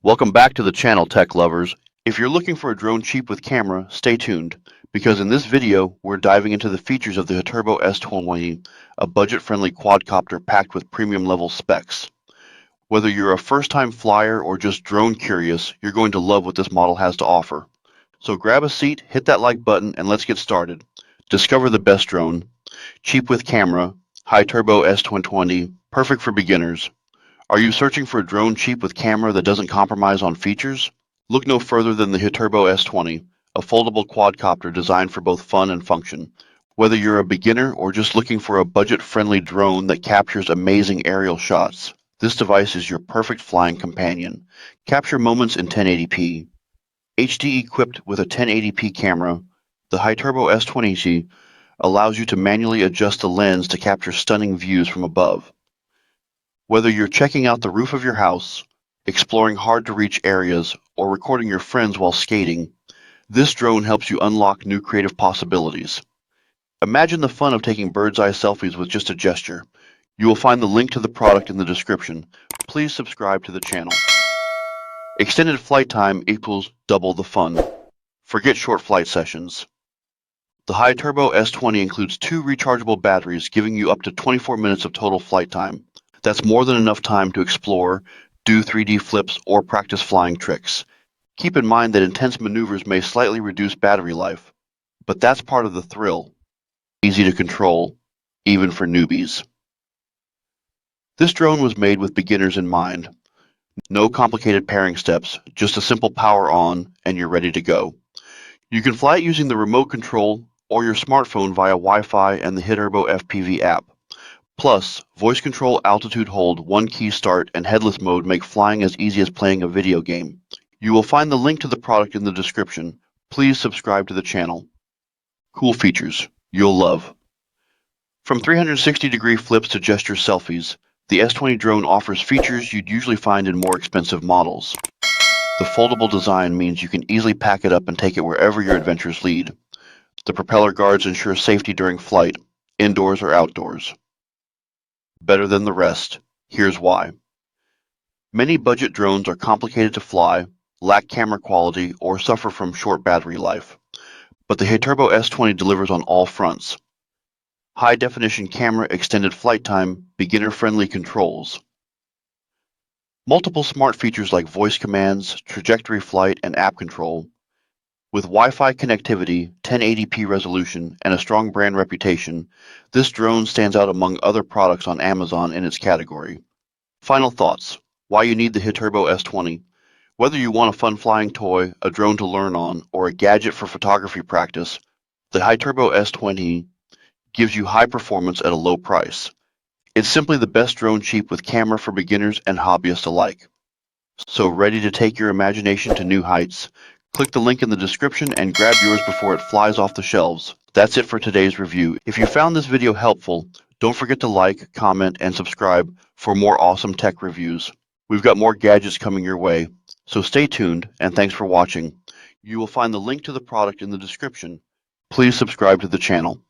Welcome back to the channel, tech lovers. If you're looking for a drone cheap with camera, stay tuned, because in this video, we're diving into the features of the Hiturbo S20, a budget-friendly quadcopter packed with premium-level specs. Whether you're a first-time flyer or just drone curious, you're going to love what this model has to offer. So grab a seat, hit that like button, and let's get started. Discover the best drone, cheap with camera, Hiturbo S20, perfect for beginners. Are you searching for a drone cheap with camera that doesn't compromise on features? Look no further than the Hiturbo S20, a foldable quadcopter designed for both fun and function. Whether you're a beginner or just looking for a budget-friendly drone that captures amazing aerial shots, this device is your perfect flying companion. Capture moments in 1080p. HD equipped with a 1080p camera, the Hiturbo S20 allows you to manually adjust the lens to capture stunning views from above. Whether you're checking out the roof of your house, exploring hard-to-reach areas, or recording your friends while skating, this drone helps you unlock new creative possibilities. Imagine the fun of taking bird's-eye selfies with just a gesture. You will find the link to the product in the description. Please subscribe to the channel. Extended flight time equals double the fun. Forget short flight sessions. The Hiturbo S20 includes 2 rechargeable batteries, giving you up to 24 minutes of total flight time. That's more than enough time to explore, do 3D flips, or practice flying tricks. Keep in mind that intense maneuvers may slightly reduce battery life, but that's part of the thrill. Easy to control, even for newbies. This drone was made with beginners in mind. No complicated pairing steps, just a simple power on, and you're ready to go. You can fly it using the remote control or your smartphone via Wi-Fi and the Hiturbo FPV app. Plus, voice control, altitude hold, one key start, and headless mode make flying as easy as playing a video game. You will find the link to the product in the description. Please subscribe to the channel. Cool features you'll love. From 360-degree flips to gesture selfies, the S20 drone offers features you'd usually find in more expensive models. The foldable design means you can easily pack it up and take it wherever your adventures lead. The propeller guards ensure safety during flight, indoors or outdoors. Better than the rest. Here's why. Many budget drones are complicated to fly, lack camera quality, or suffer from short battery life. But the Hiturbo S20 delivers on all fronts. High-definition camera, extended flight time, beginner-friendly controls. Multiple smart features like voice commands, trajectory flight, and app control. With Wi-Fi connectivity, 1080p resolution, and a strong brand reputation, this drone stands out among other products on Amazon in its category. Final thoughts. Why you need the Hiturbo S20. Whether you want a fun flying toy, a drone to learn on, or a gadget for photography practice, the Hiturbo S20 gives you high performance at a low price. It's simply the best drone cheap with camera for beginners and hobbyists alike. So ready to take your imagination to new heights? Click the link in the description and grab yours before it flies off the shelves. That's it for today's review. If you found this video helpful, don't forget to like, comment, and subscribe for more awesome tech reviews. We've got more gadgets coming your way, so stay tuned and thanks for watching. You will find the link to the product in the description. Please subscribe to the channel.